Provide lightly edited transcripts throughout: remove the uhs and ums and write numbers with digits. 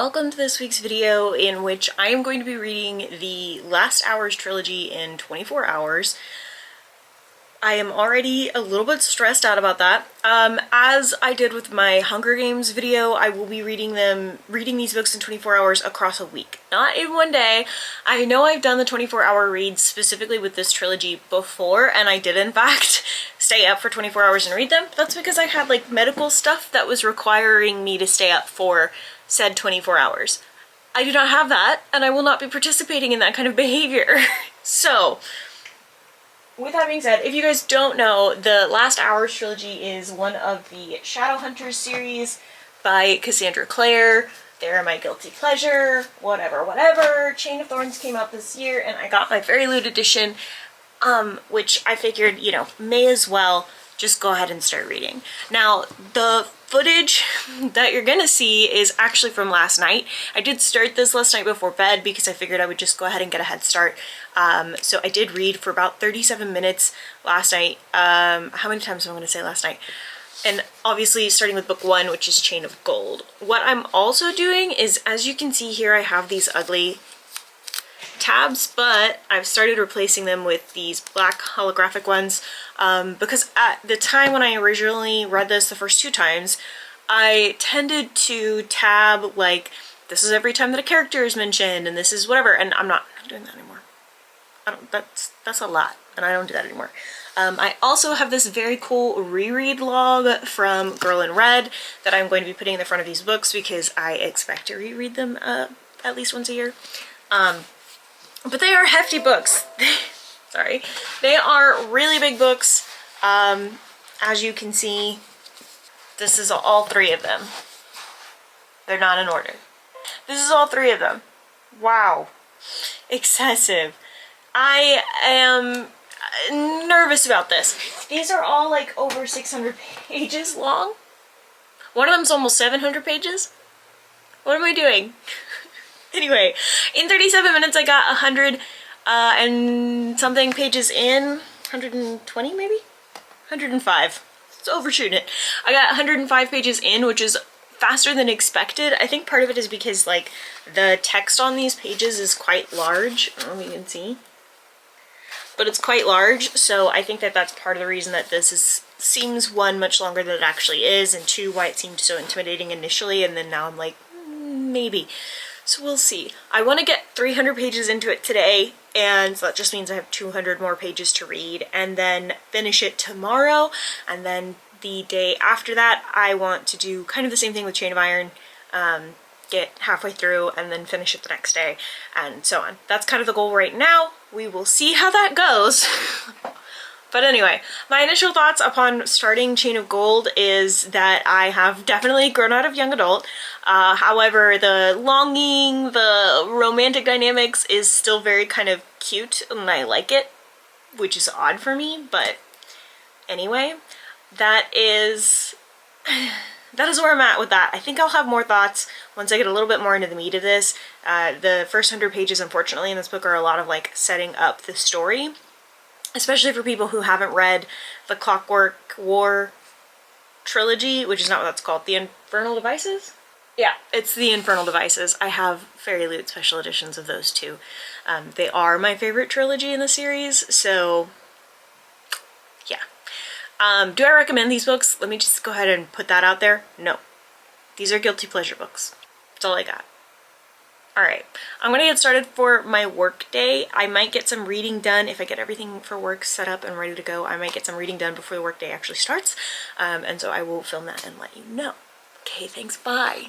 welcome to this week's video in which I am going to be reading the Last Hours trilogy in 24 hours. I am already a little bit stressed out about that. As I did with my Hunger Games video, I will be reading these books in 24 hours across a week, not in one day. I know I've done the 24-hour reads specifically with this trilogy before, and I did in fact stay up for 24 hours and read them. That's because I had like medical stuff that was requiring me to stay up for said 24 hours. I do not have that, and I will not be participating in that kind of behavior. So, with that being said, if you guys don't know, the Last Hours trilogy is one of the Shadowhunters series by Cassandra Clare. They're my guilty pleasure, whatever. Chain of Thorns came out this year, and I got my Very Lewd edition, which I figured, you know, may as well just go ahead and start reading. Now, the footage that you're gonna see is actually from last night. I did start this last night before bed because I figured I would just go ahead and get a head start. So I did read for about 37 minutes last night. How many times am I gonna say last night? And obviously starting with book one, which is Chain of Gold. What I'm also doing is, as you can see here, I have these ugly tabs, but I've started replacing them with these black holographic ones because at the time when I originally read this the first two times, I tended to tab like, this is every time that a character is mentioned and this is whatever, and I'm not doing that anymore. That's a lot, and I don't do that anymore. I also have this very cool reread log from Girl in Red that I'm going to be putting in the front of these books because I expect to reread them at least once a year. But they are hefty books. Sorry. They are really big books. As you can see, this is all three of them. They're not in order. This is all three of them. Wow. Excessive. I am nervous about this. These are all like over 600 pages long. One of them's almost 700 pages. What am I doing? Anyway, in 37 minutes I got 100 and something pages in. 120 maybe? 105. Let's overshoot it. I got 105 pages in, which is faster than expected. I think part of it is because like the text on these pages is quite large. I don't know if you can see. But it's quite large, so I think that that's part of the reason that this seems, one, much longer than it actually is, and two, why it seemed so intimidating initially, and then now I'm like, maybe. So we'll see. I want to get 300 pages into it today, and so that just means I have 200 more pages to read, and then finish it tomorrow, and then the day after that I want to do kind of the same thing with Chain of Iron, get halfway through and then finish it the next day, and so on. That's kind of the goal right now. We will see how that goes. But anyway, my initial thoughts upon starting Chain of Gold is that I have definitely grown out of young adult. However, the longing, the romantic dynamics is still very kind of cute and I like it, which is odd for me, but anyway, that is where I'm at with that. I think I'll have more thoughts once I get a little bit more into the meat of this. The first 100 pages, unfortunately, in this book are a lot of like setting up the story, especially for people who haven't read the Clockwork War trilogy, which is not what that's called. The Infernal Devices? Yeah, it's the Infernal Devices. I have Very Lewd special editions of those too. They are my favorite trilogy in the series, so yeah. Do I recommend these books? Let me just go ahead and put that out there. No. These are guilty pleasure books. That's all I got. Alright, I'm gonna get started for my work day. I might get some reading done if I get everything for work set up and ready to go. I might get some reading done before the work day actually starts, and so I will film that and let you know. Okay, thanks, bye.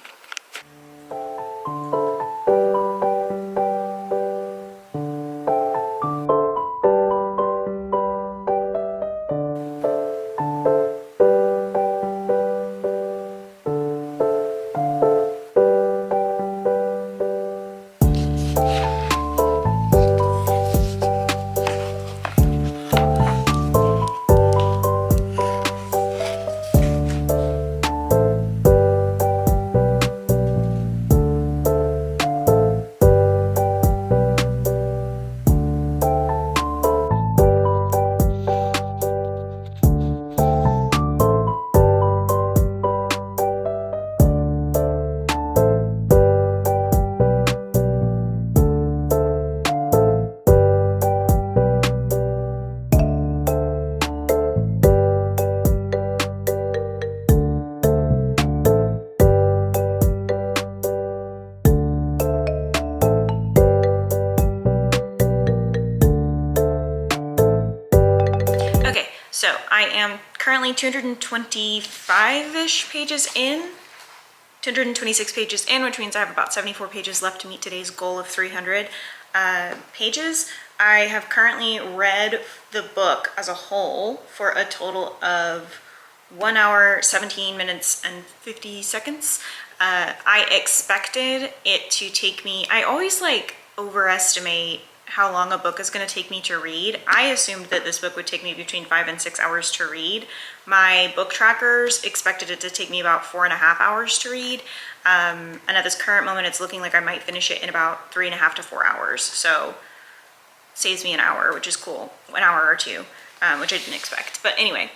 I am currently 225-ish pages in, 226 pages in, which means I have about 74 pages left to meet today's goal of 300 pages. I have currently read the book as a whole for a total of 1 hour, 17 minutes, and 50 seconds. I expected it to take me, I always like overestimate how long a book is going to take me to read. I assumed that this book would take me between 5 and 6 hours to read. My book trackers expected it to take me about 4.5 hours to read. And at this current moment, it's looking like I might finish it in about 3.5 to 4 hours. So saves me an hour, which is cool. An hour or two, which I didn't expect. But anyway,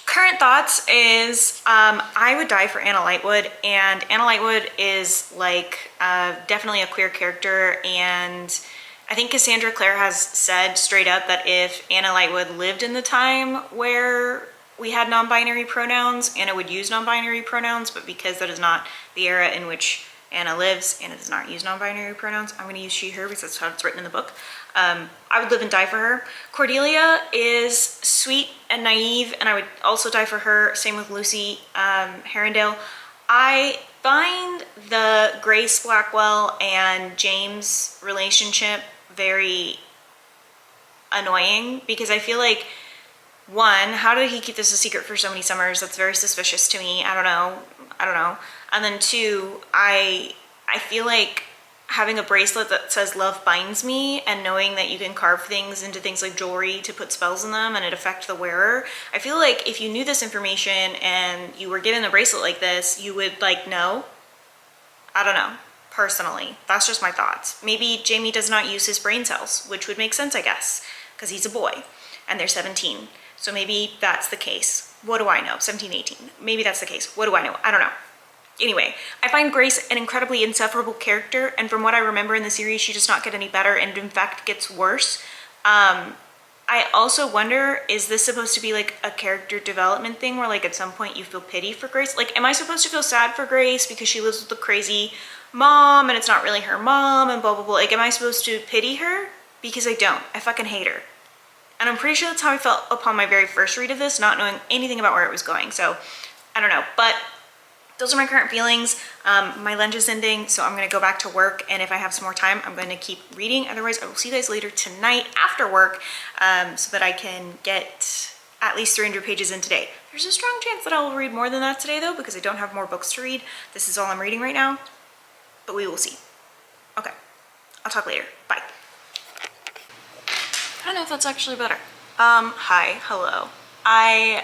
current thoughts is I would die for Anna Lightwood, and Anna Lightwood is like definitely a queer character, and I think Cassandra Clare has said straight up that if Anna Lightwood lived in the time where we had non-binary pronouns, Anna would use non-binary pronouns, but because that is not the era in which Anna lives, Anna does not use non-binary pronouns. I'm going to use she, her, because that's how it's written in the book. I would live and die for her. Cordelia is sweet and naive, and I would also die for her. Same with Lucy Herondale. I find the Grace Blackwell and James relationship very annoying, because I feel like, one, how did he keep this a secret for so many summers? That's very suspicious to me. I don't know. And then two, I feel like having a bracelet that says love binds me, and knowing that you can carve things into things like jewelry to put spells in them and it affect the wearer. I feel like if you knew this information and you were given a bracelet like this, you would like know. I don't know. Personally, that's just my thoughts. Maybe Jamie does not use his brain cells, which would make sense, I guess, because he's a boy and they're 17. So maybe that's the case. What do I know? 17, 18. Maybe that's the case. What do I know? I don't know. Anyway, I find Grace an incredibly insufferable character, and from what I remember in the series, she does not get any better and in fact gets worse. I also wonder, is this supposed to be like a character development thing where like at some point you feel pity for Grace? Like, am I supposed to feel sad for Grace because she lives with a crazy mom and it's not really her mom and blah, blah, blah? Like, am I supposed to pity her? Because I don't. I fucking hate her. And I'm pretty sure that's how I felt upon my very first read of this, not knowing anything about where it was going. So, I don't know. But those are my current feelings. My lunch is ending, so I'm going to go back to work, and if I have some more time, I'm going to keep reading. Otherwise, I will see you guys later tonight after work, so that I can get at least 300 pages in today. There's a strong chance that I will read more than that today, though, because I don't have more books to read. This is all I'm reading right now, but we will see. Okay, I'll talk later. Bye. I don't know if that's actually better. Hi, hello. I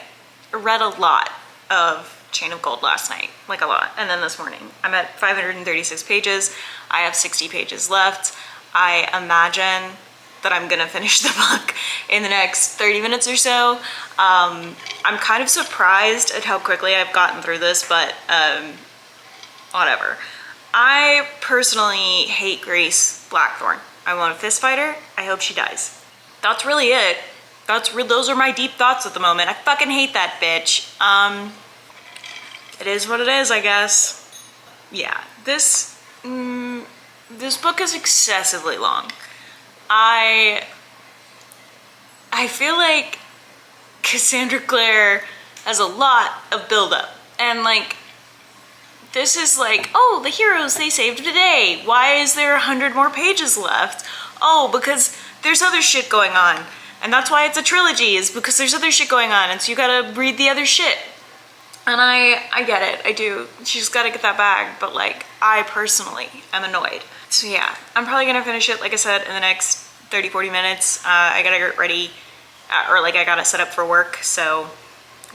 read a lot of Chain of Gold last night, like a lot, and then this morning. I'm at 536 pages. I have 60 pages left. I imagine that I'm gonna finish the book in the next 30 minutes or so. I'm kind of surprised at how quickly I've gotten through this, but whatever. I personally hate Grace Blackthorn. I want a fist fighter. I hope she dies. That's really it. Those are my deep thoughts at the moment. I fucking hate that bitch. It is what it is, I guess. Yeah, this book is excessively long. I feel like Cassandra Clare has a lot of buildup, and like, this is like, oh, the heroes they saved today. Why is there 100 more pages left? Oh, because there's other shit going on. And that's why it's a trilogy, is because there's other shit going on, and so you gotta read the other shit. And I get it, I do. She's gotta get that bag, but like, I personally am annoyed. So yeah, I'm probably gonna finish it, like I said, in the next 30, 40 minutes. I gotta get ready, or like I gotta set up for work, so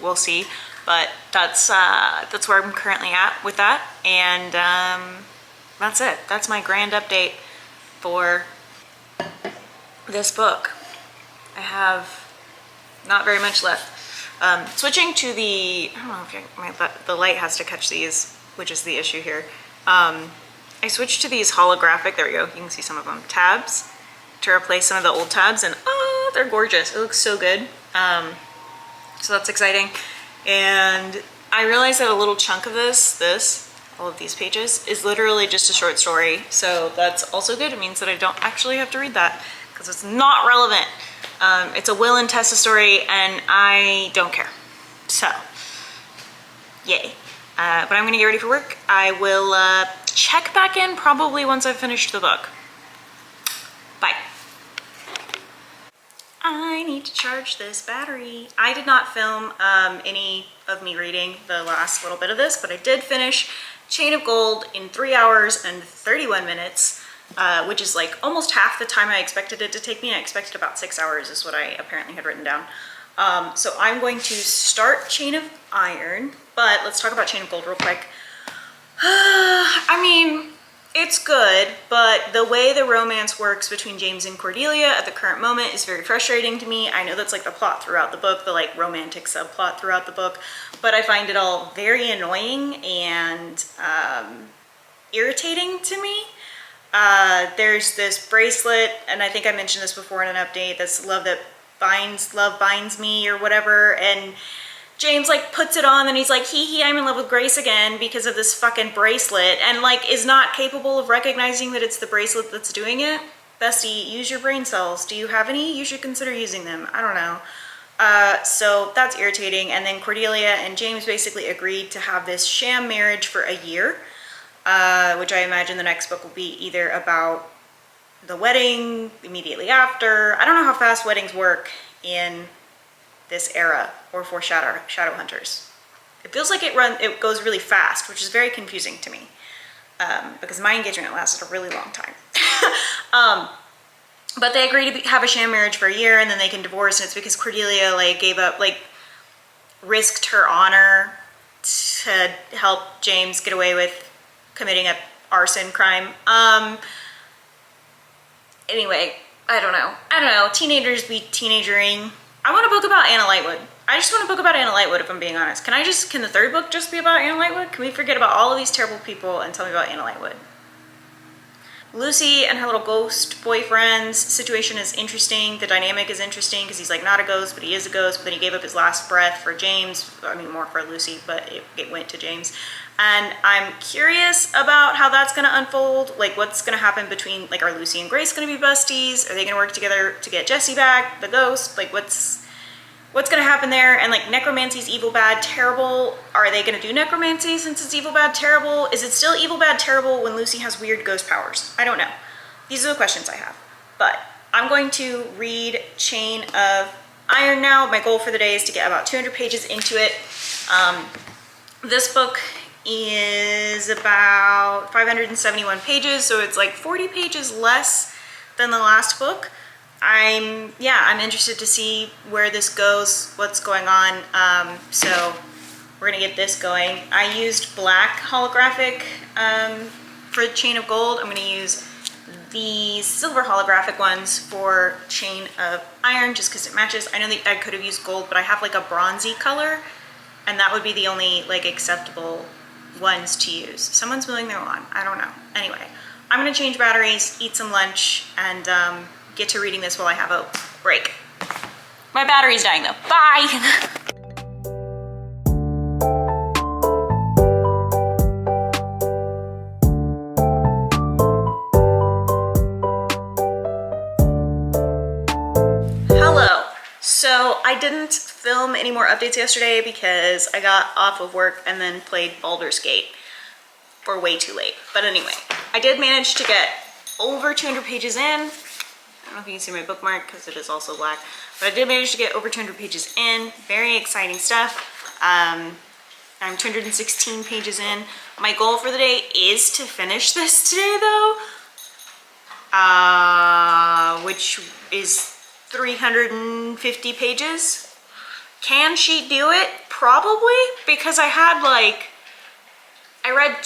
we'll see. But that's where I'm currently at with that, and that's it. That's my grand update for this book. I have not very much left. Switching to the, I don't know if the light has to catch these, which is the issue here. I switched to these holographic, there we go, you can see some of them, tabs to replace some of the old tabs, and oh, they're gorgeous. It looks so good. So that's exciting. And I realized that a little chunk of all of these pages, is literally just a short story. So that's also good. It means that I don't actually have to read that, because it's not relevant. It's a Will and Tessa story, and I don't care. So, yay. But I'm gonna get ready for work. I will check back in probably once I've finished the book. Bye. I need to charge this battery. I did not film any of me reading the last little bit of this, but I did finish Chain of Gold in 3 hours and 31 minutes, which is like almost half the time I expected it to take me. I expected about 6 hours is what I apparently had written down. So I'm going to start Chain of Iron, but let's talk about Chain of Gold real quick. I mean, it's good, but the way the romance works between James and Cordelia at the current moment is very frustrating to me. I know that's like the plot throughout the book, the like romantic subplot throughout the book, but I find it all very annoying and irritating to me. There's this bracelet, and I think I mentioned this before in an update, that's love binds me or whatever, and James like puts it on and he's like, hee, I'm in love with Grace again because of this fucking bracelet, and like is not capable of recognizing that it's the bracelet that's doing it. Bestie, use your brain cells. Do you have any? You should consider using them. I don't know. So that's irritating. And then Cordelia and James basically agreed to have this sham marriage for a year, which I imagine the next book will be either about the wedding immediately after. I don't know how fast weddings work in this era or for shadowhunters. It feels like it goes really fast, which is very confusing to me, because my engagement lasted a really long time. But they agree to have a sham marriage for a year, and then they can divorce, and it's because Cordelia like gave up, like risked her honor to help James get away with committing a arson crime. Anyway, I don't know. Teenagers be teenagering. I want a book about Anna Lightwood. I just want a book about Anna Lightwood, if I'm being honest. Can the third book just be about Anna Lightwood? Can we forget about all of these terrible people and tell me about Anna Lightwood? Lucy and her little ghost boyfriend's situation is interesting. The dynamic is interesting because he's like not a ghost, but he is a ghost. But then he gave up his last breath for James. I mean, more for Lucy, but it went to James. And I'm curious about how that's going to unfold. Like, what's going to happen between, like, are Lucy and Grace going to be besties? Are they going to work together to get Jesse back, the ghost? Like, what's going to happen there? And like, necromancy's evil, bad, terrible. Are they going to do necromancy since it's evil, bad, terrible? Is it still evil, bad, terrible when Lucy has weird ghost powers? I don't know. These are the questions I have. But I'm going to read Chain of Iron now. My goal for the day is to get about 200 pages into it. This book is about 571 pages, so it's like 40 pages less than the last book. I'm interested to see where this goes, what's going on. So we're gonna get this going. I used black holographic for Chain of Gold. I'm gonna use the silver holographic ones for Chain of Iron just because it matches. I know that I could have used gold, but I have like a bronzy color, and that would be the only like acceptable ones to use. Someone's mowing their lawn. I don't know. Anyway, I'm gonna change batteries, eat some lunch, and get to reading this while I have a break. My battery's dying though. Bye! Hello. So I didn't film any more updates yesterday because I got off of work and then played Baldur's Gate for way too late. But anyway, I did manage to get over 200 pages in. I don't know if you can see my bookmark because it is also black, but I did manage to get over 200 pages in. Very exciting stuff. I'm 216 pages in. My goal for the day is to finish this today though, which is 350 pages. Can she do it? Probably, because I had like, I read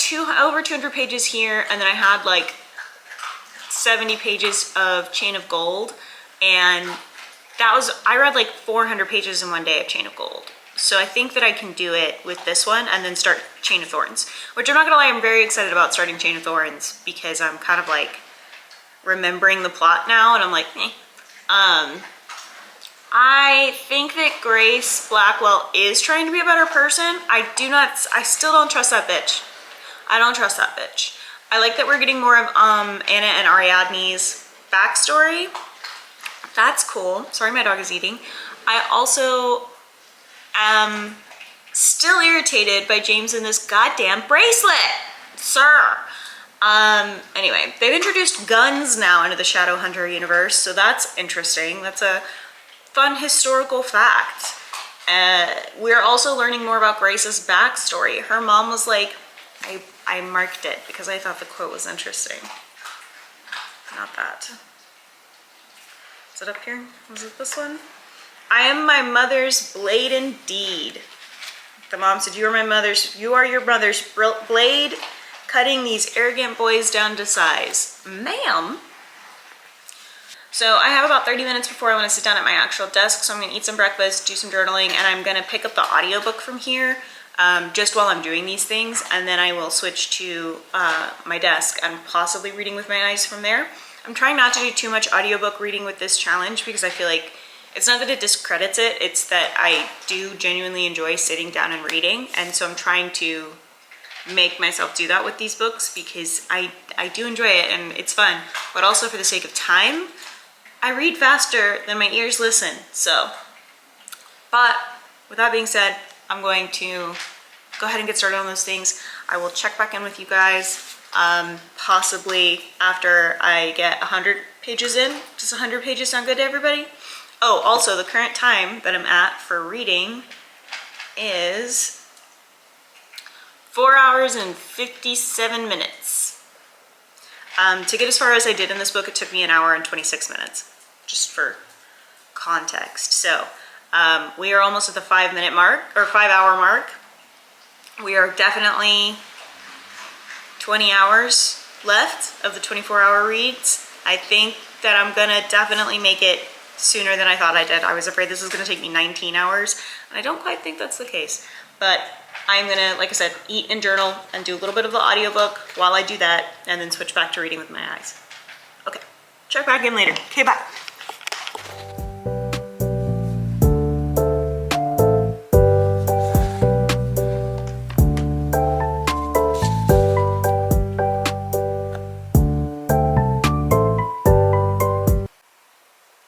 over 200 pages here, and then I had like 70 pages of Chain of Gold, and I read like 400 pages in one day of Chain of Gold. So I think that I can do it with this one and then start Chain of Thorns, which I'm not gonna lie, I'm very excited about starting Chain of Thorns because I'm kind of like remembering the plot now, and I'm like, eh. I think that Grace Blackwell is trying to be a better person. I still don't trust that bitch. I don't trust that bitch. I like that we're getting more of Anna and Ariadne's backstory. That's cool. Sorry, my dog is eating. I also am still irritated by James and this goddamn bracelet, sir. Anyway, they've introduced guns now into the Shadowhunter universe, so that's interesting. That's a fun historical fact. We're also learning more about Grace's backstory. Her mom was like, I marked it because I thought the quote was interesting. Not that. Is it up here? Was it this one? I am my mother's blade indeed. The mom said, you are your mother's blade, cutting these arrogant boys down to size. Ma'am? So I have about 30 minutes before I want to sit down at my actual desk, so I'm going to eat some breakfast, do some journaling, and I'm going to pick up the audiobook from here just while I'm doing these things, and then I will switch to my desk and possibly reading with my eyes from there. I'm trying not to do too much audiobook reading with this challenge because I feel like it's not that it discredits it, it's that I do genuinely enjoy sitting down and reading, and so I'm trying to make myself do that with these books because I do enjoy it and it's fun, but also for the sake of time, I read faster than my ears listen. So, but with that being said, I'm going to go ahead and get started on those things. I will check back in with you guys possibly after I get 100 pages in. Does 100 pages sound good to everybody? Oh, also the current time that I'm at for reading is 4 hours and 57 minutes. To get as far as I did in this book, it took me 1 hour and 26 minutes, just for context. So we are almost at the 5 minute mark, or 5 hour mark. We are definitely 20 hours left of the 24-hour reads. I think that I'm gonna definitely make it sooner than I thought I did. I was afraid this was gonna take me 19 hours, and I don't quite think that's the case. But I'm gonna, like I said, eat and journal and do a little bit of the audiobook while I do that, and then switch back to reading with my eyes. Okay, check back in later. Okay, bye.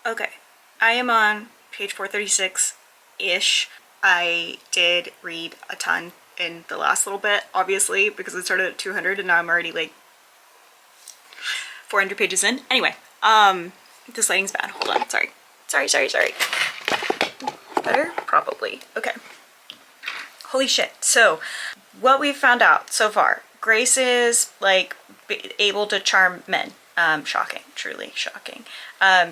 Okay, I am on page 436-ish. I did read a ton in the last little bit, obviously, because it started at 200 and now I'm already like 400 pages in. Anyway, this lighting's bad. Hold on, sorry. Better? Probably. Okay. Holy shit. So, what we've found out so far. Grace is, like, able to charm men. Shocking. Truly shocking.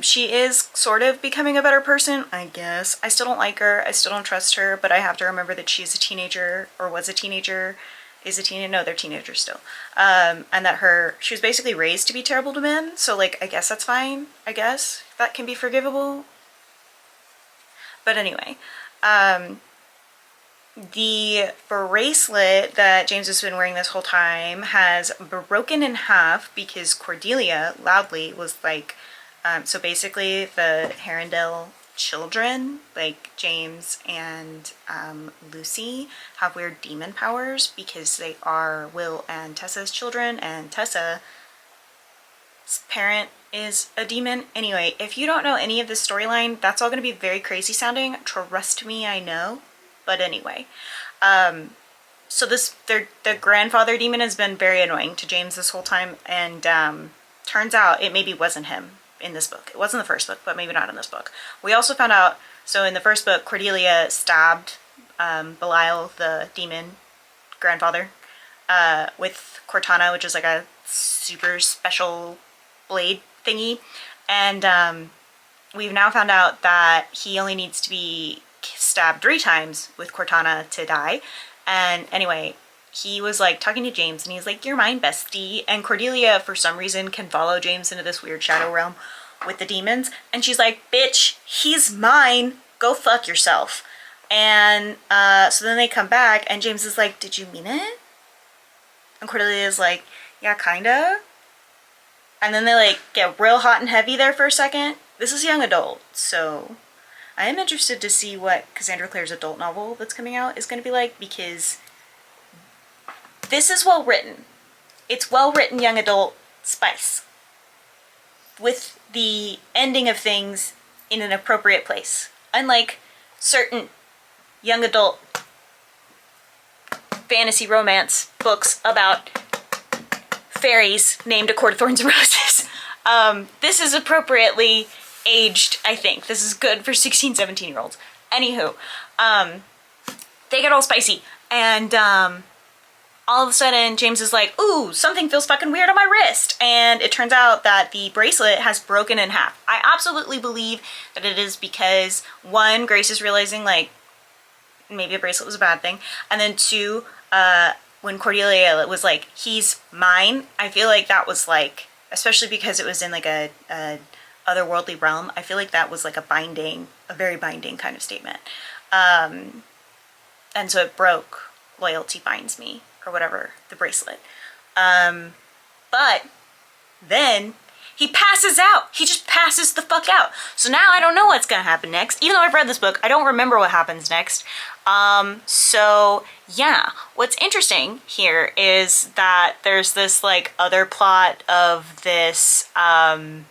She is sort of becoming a better person, I guess. I still don't like her. I still don't trust her, but I have to remember that she's a teenager, or was a teenager, is a teenager. No, they're teenagers still. And that she was basically raised to be terrible to men, so, like, I guess that's fine. I guess that can be forgivable. But anyway, the bracelet that James has been wearing this whole time has broken in half because Cordelia loudly was like, so basically the Herondale children, like James and Lucy, have weird demon powers because they are Will and Tessa's children, and Tessa's parent is a demon. Anyway, if you don't know any of this storyline, that's all going to be very crazy sounding. Trust me, I know. But anyway, so the grandfather demon has been very annoying to James this whole time, and turns out it maybe wasn't him in this book. It wasn't the first book, but maybe not in this book. We also found out, so in the first book, Cordelia stabbed Belial, the demon grandfather, with Cortana, which is like a super special blade thingy, and we've now found out that he only needs to be stabbed 3 times with Cortana to die. And anyway, he was like talking to James and he's like, you're mine, bestie. And Cordelia, for some reason, can follow James into this weird shadow realm with the demons, and she's like, bitch, he's mine, go fuck yourself. And so then they come back and James is like, did you mean it? And Cordelia is like, yeah, kinda. And then they like get real hot and heavy there for a second. This is young adult, so I am interested to see what Cassandra Clare's adult novel that's coming out is going to be like, because this is well written. It's well written young adult spice. With the ending of things in an appropriate place. Unlike certain young adult fantasy romance books about fairies named A Court of Thorns and Roses. This is appropriately aged, I think. This is good for 16, 17-year-olds. Anywho, they get all spicy, and all of a sudden James is like, ooh, something feels fucking weird on my wrist. And it turns out that the bracelet has broken in half. I absolutely believe that it is because, one, Grace is realizing, like, maybe a bracelet was a bad thing. And then two, when Cordelia was like, he's mine, I feel like that was like, especially because it was in like a otherworldly realm, I feel like that was like a very binding kind of statement. And so it broke. Loyalty binds me, or whatever, the bracelet. But then he passes out. He just passes the fuck out. So now I don't know what's gonna happen next. Even though I've read this book, I don't remember what happens next. So yeah, what's interesting here is that there's this like other plot of this guy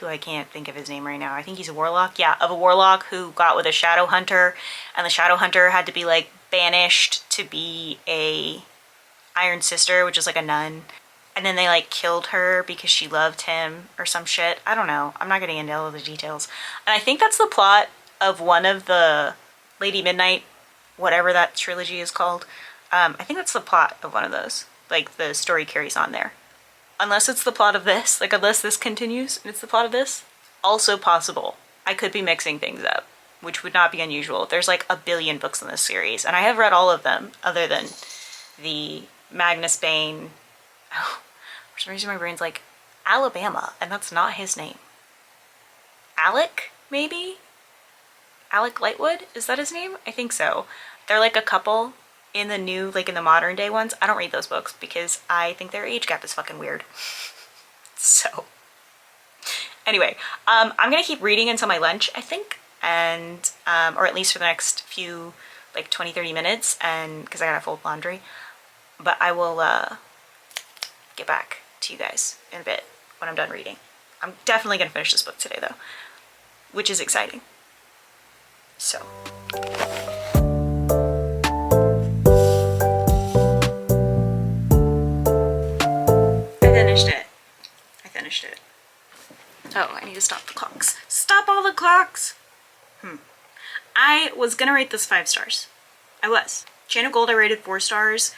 who I can't think of his name right now. I think he's a warlock. Yeah, of a warlock who got with a shadowhunter, and the shadowhunter had to be like banished to be a Iron Sister, which is like a nun. And then they like killed her because she loved him or some shit. I don't know. I'm not getting into all of the details. And I think that's the plot of one of the Lady Midnight, whatever that trilogy is called. I think that's the plot of one of those. Like the story carries on there. Unless it's the plot of this, like unless this continues and it's the plot of this. Also possible. I could be mixing things up, which would not be unusual. There's like a billion books in this series, and I have read all of them other than the Magnus Bane. Oh, for some reason my brain's like Alabama, and that's not his name. Alec, maybe? Alec Lightwood? Is that his name? I think so. They're like a couple in the new, like in the modern day ones. I don't read those books because I think their age gap is fucking weird. So, anyway, I'm gonna keep reading until my lunch, I think, and, or at least for the next few, like 20-30 minutes, and, because I gotta fold laundry. But I will, get back to you guys in a bit when I'm done reading. I'm definitely gonna finish this book today though, which is exciting. So. I finished it. Oh, I need to stop the clocks. Stop all the clocks! I was gonna rate this 5 stars. I was. Chain of Gold I rated 4 stars,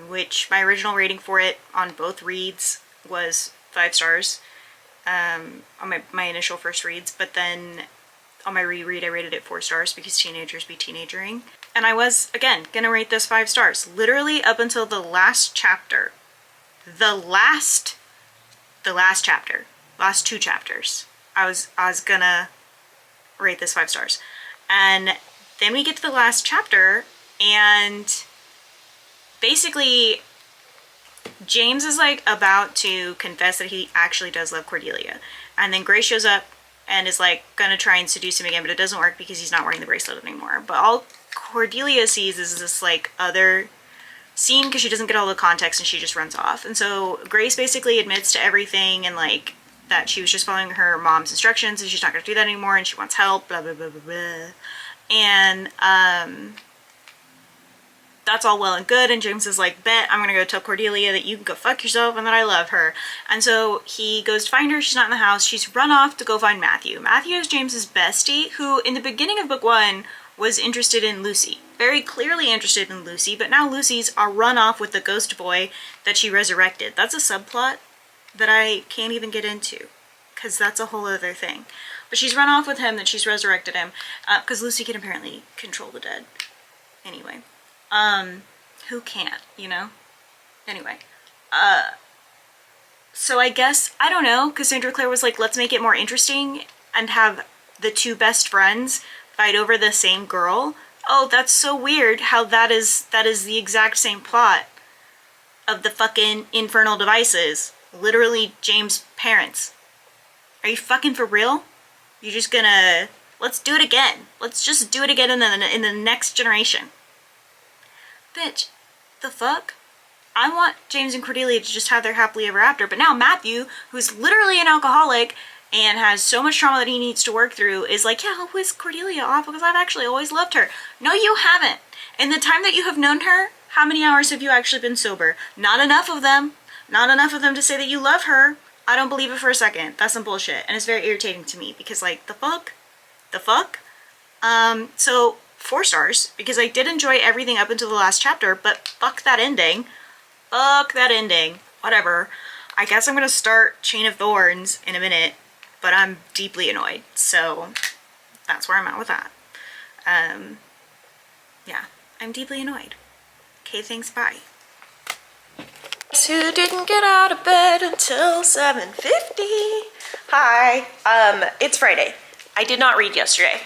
which my original rating for it on both reads was 5 stars, on my initial first reads, but then on my reread I rated it 4 stars because teenagers be teenagering. And I was, again, gonna rate this 5 stars. Literally up until the last chapter. The last chapter. Last 2 chapters. I was gonna rate this 5 stars. And then we get to the last chapter, and basically James is like about to confess that he actually does love Cordelia. And then Grace shows up and is like gonna try and seduce him again, but it doesn't work because he's not wearing the bracelet anymore. But all Cordelia sees is this like other scene because she doesn't get all the context and she just runs off. And so Grace basically admits to everything and like that she was just following her mom's instructions and she's not gonna do that anymore and she wants help, blah blah blah blah blah. And that's all well and good, and James is like, bet I'm gonna go tell Cordelia that you can go fuck yourself and that I love her. And so he goes to find her. She's not in the house. She's run off to go find Matthew. Matthew is James's bestie, who in the beginning of book 1 was interested in Lucy. Very clearly interested in Lucy, but now Lucy's a run off with the ghost boy that she resurrected. That's a subplot that I can't even get into because that's a whole other thing. But she's run off with him, that she's resurrected him, because Lucy can apparently control the dead. Anyway. Who can't, you know? Anyway. So I guess, I don't know, Cassandra Clare was like, let's make it more interesting and have the 2 best friends fight over the same girl. Oh, that's so weird how that is the exact same plot of the fucking Infernal Devices. Literally James' parents. Are you fucking for real? You're just gonna, let's do it again. Let's just do it again in the next generation. Bitch, the fuck? I want James and Cordelia to just have their happily ever after. But now Matthew, who's literally an alcoholic and has so much trauma that he needs to work through, is like, yeah, I'll whiz Cordelia off because I've actually always loved her. No, you haven't. In the time that you have known her, how many hours have you actually been sober? Not enough of them. Not enough of them to say that you love her. I don't believe it for a second. That's some bullshit. And it's very irritating to me because, like, the fuck? The fuck? So 4 stars because I did enjoy everything up until the last chapter, but fuck that ending. Fuck that ending. Whatever. I guess I'm gonna start Chain of Thorns in a minute, but I'm deeply annoyed. So that's where I'm at with that. Yeah, I'm deeply annoyed. Okay, thanks, bye. Who didn't get out of bed until 7:50? Hi. It's Friday. I did not read yesterday,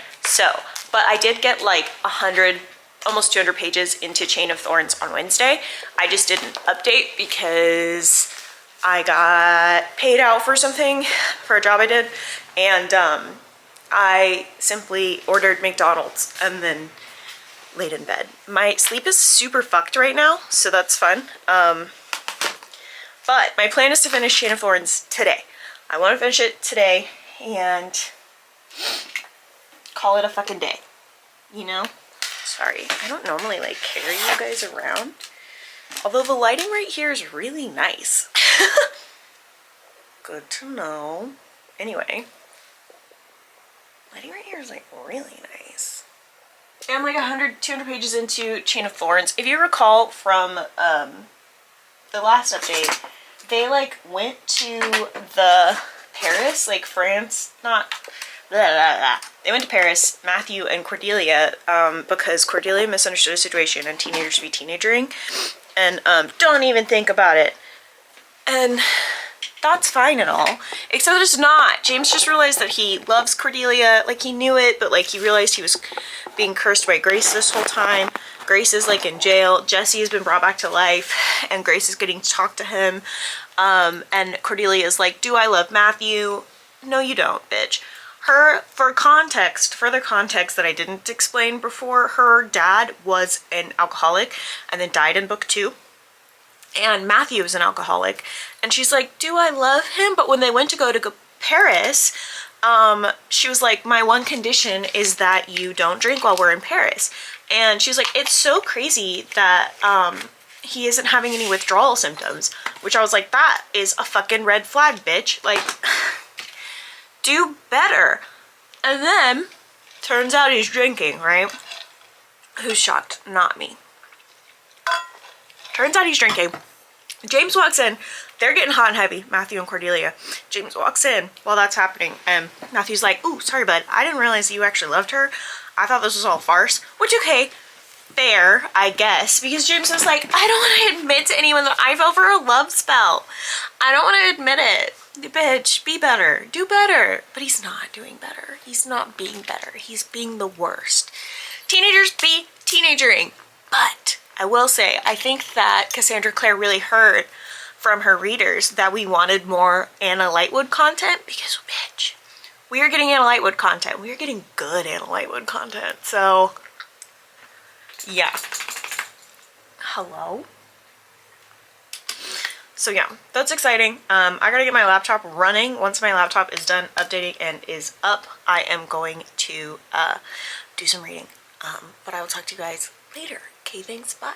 but I did get like 100, almost 200 pages into Chain of Thorns on Wednesday. I just didn't update because I got paid out for something, for a job I did, and I simply ordered McDonald's and then laid in bed. My sleep is super fucked right now, so that's fun. But my plan is to finish Chain of Thorns today. I want to finish it today and call it a fucking day, you know? Sorry, I don't normally like carry you guys around. Although the lighting right here is really nice. Good to know. Anyway, lighting right here is like really nice. I'm like 100, 200 pages into Chain of Thorns. If you recall from the last update, they like went to the Paris, like France, not blah, blah, blah. They went to Paris, Matthew and Cordelia, because Cordelia misunderstood a situation and teenagers should be teenagering, and don't even think about it. And that's fine and all, except it's not. James just realized that he loves Cordelia, like he knew it, but like he realized he was being cursed by Grace this whole time. Grace is like in jail, Jesse has been brought back to life, and Grace is getting to talk to him, and Cordelia is like, do I love Matthew? No, you don't, bitch. For context, further context that I didn't explain before, her dad was an alcoholic and then died in book 2. And Matthew is an alcoholic. And she's like, do I love him? But when they went to go Paris, she was like, my one condition is that you don't drink while we're in Paris. And she's like, it's so crazy that he isn't having any withdrawal symptoms. Which I was like, that is a fucking red flag, bitch. Like, do better. And then, turns out he's drinking, right? Who's shocked? Not me. Turns out he's drinking. James walks in. They're getting hot and heavy, Matthew and Cordelia. James walks in while that's happening, and Matthew's like, ooh, sorry, bud. I didn't realize that you actually loved her. I thought this was all farce. Which, okay, fair, I guess, because James was like, I don't want to admit to anyone that I fell for a love spell. I don't want to admit it. Bitch, be better. Do better. But he's not doing better. He's not being better. He's being the worst. Teenagers be teenagering. But I will say, I think that Cassandra Clare really heard from her readers that we wanted more Anna Lightwood content because, bitch, we are getting Anna Lightwood content. We are getting good Anna Lightwood content. So, yeah. Hello? So yeah, that's exciting. I gotta get my laptop running. Once my laptop is done updating and is up, I am going to do some reading. But I will talk to you guys later. Okay, thanks, bye.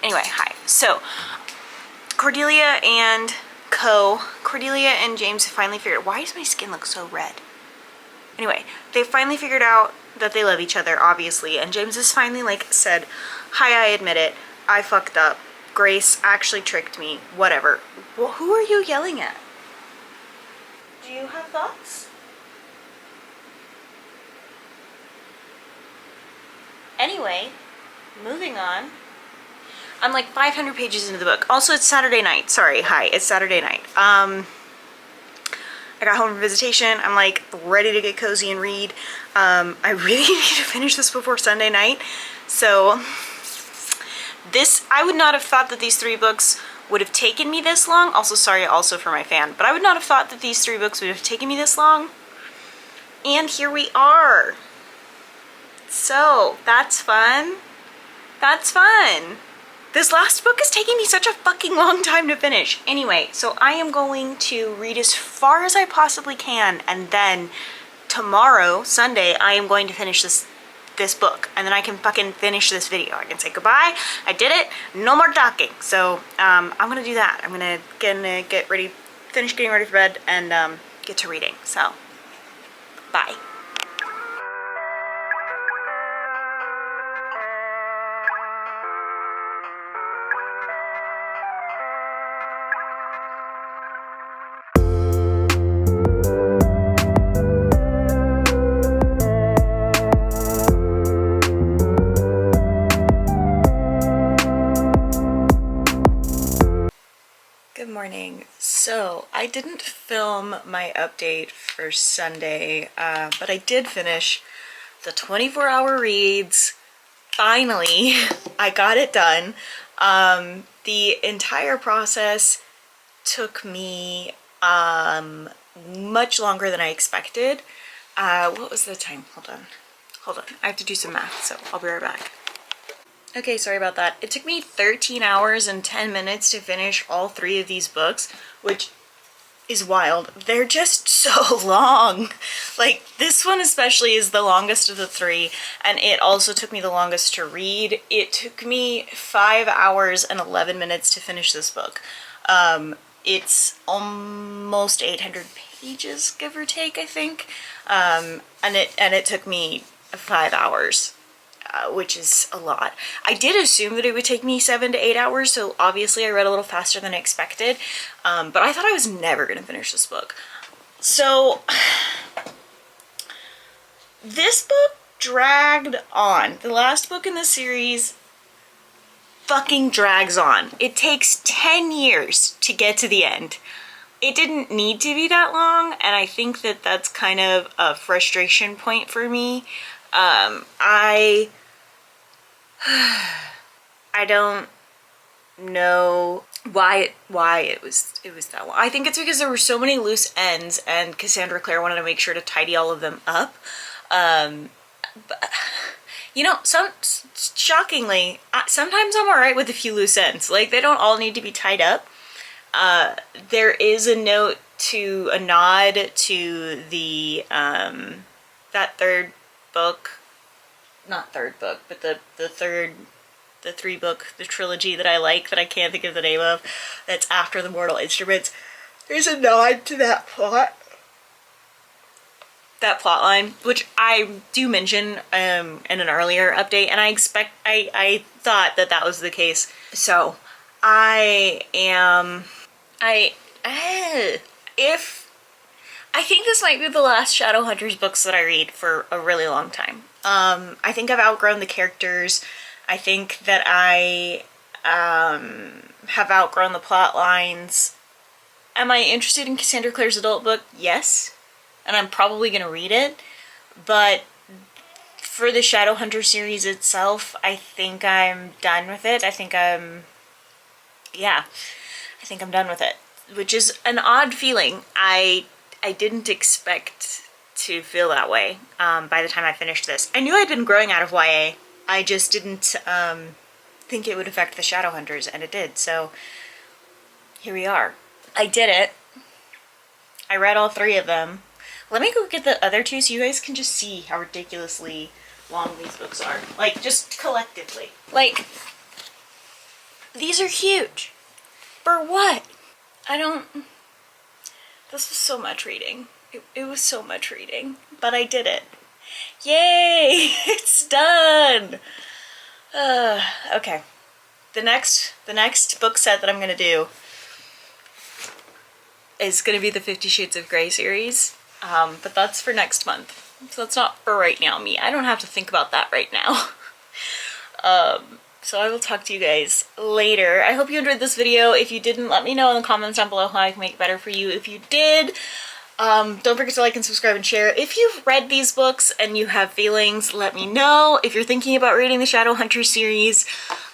Anyway, hi. So, Cordelia and James have finally figured, why does my skin look so red? Anyway, they finally figured out that they love each other, obviously, and James has finally, like, said, hi, I admit it, I fucked up, Grace actually tricked me, whatever. Well, who are you yelling at? Do you have thoughts? Anyway, moving on. I'm like 500 pages into the book. Also, it's Saturday night. Sorry, hi, it's Saturday night. I got home from visitation. I'm like ready to get cozy and read. I really need to finish this before Sunday night. So this, I would not have thought that these 3 books would have taken me this long. Also, sorry also for my fan, but I would not have thought that these 3 books would have taken me this long. And here we are. So that's fun. That's fun. This last book is taking me such a fucking long time to finish. Anyway, so I am going to read as far as I possibly can, and then tomorrow, Sunday, I am going to finish this book, and then I can fucking finish this video. I can say goodbye. I did it. No more talking. So I'm gonna do that. I'm gonna get ready, finish getting ready for bed, and get to reading. So bye. Good morning. So I didn't film my update for Sunday, but I did finish the 24-hour reads. Finally, I got it done. The entire process took me much longer than I expected. What was the time? Hold on. I have to do some math, so I'll be right back. Okay, sorry about that. It took me 13 hours and 10 minutes to finish all 3 of these books, which is wild. They're just so long. Like, this one especially is the longest of the 3, and it also took me the longest to read. It took me 5 hours and 11 minutes to finish this book. It's almost 800 pages, give or take, I think. And it took me 5 hours. Which is a lot. I did assume that it would take me 7 to 8 hours, so obviously I read a little faster than I expected, but I thought I was never going to finish this book. So this book dragged on. The last book in the series fucking drags on. It takes 10 years to get to the end. It didn't need to be that long, and I think that that's kind of a frustration point for me. I don't know why it was that long. I think it's because there were so many loose ends, and Cassandra Clare wanted to make sure to tidy all of them up. But, you know, shockingly, sometimes I'm alright with a few loose ends. Like, they don't all need to be tied up. There is a nod to the that 3rd book. Not 3rd book, but the 3-book, the trilogy that I like, that I can't think of the name of, that's after the Mortal Instruments. There's a nod to that plot line, which I do mention in an earlier update, and I thought that was the case. So I think this might be the last Shadowhunters books that I read for a really long time. I think I've outgrown the characters. I think that I have outgrown the plot lines. Am I interested in Cassandra Clare's adult book? Yes. And I'm probably going to read it. But for the Shadowhunter series itself, I think I'm done with it. I think I'm done with it. Which is an odd feeling. I didn't expect to feel that way by the time I finished this. I knew I'd been growing out of YA. I just didn't think it would affect the Shadowhunters, and it did. So here we are. I did it. I read all 3 of them. Let me go get the other 2 so you guys can just see how ridiculously long these books are. Like, just collectively. Like, these are huge. For what? This was so much reading. It was so much reading, but I did it. Yay! It's done! Okay. The next book set that I'm gonna do is gonna be the 50 Shades of Grey series, but that's for next month. So that's not for right now, me. I don't have to think about that right now. So I will talk to you guys later. I hope you enjoyed this video. If you didn't, let me know in the comments down below how I can make it better for you. If you did, Don't forget to like and subscribe and share. If you've read these books and you have feelings, let me know. If you're thinking about reading the Shadowhunter series,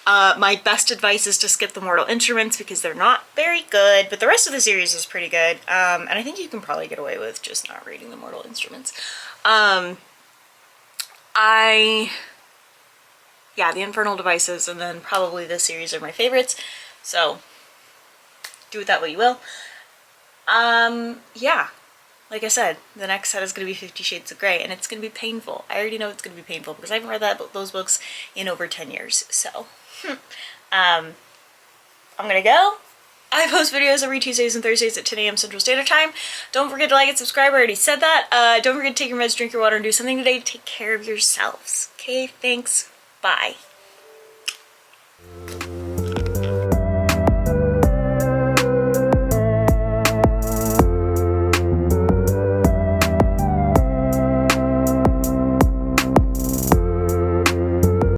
my best advice is to skip the Mortal Instruments because they're not very good, but the rest of the series is pretty good. And I think you can probably get away with just not reading the Mortal Instruments. Yeah, the Infernal Devices and then probably this series are my favorites. So do with that what you will. Yeah. Like I said, the next set is going to be 50 Shades of Grey, and it's going to be painful. I already know it's going to be painful because I haven't read those books in over 10 years. So, I'm going to go. I post videos every Tuesdays and Thursdays at 10 a.m. Central Standard Time. Don't forget to like and subscribe. I already said that. Don't forget to take your meds, drink your water, and do something today to take care of yourselves. Okay, thanks. Bye.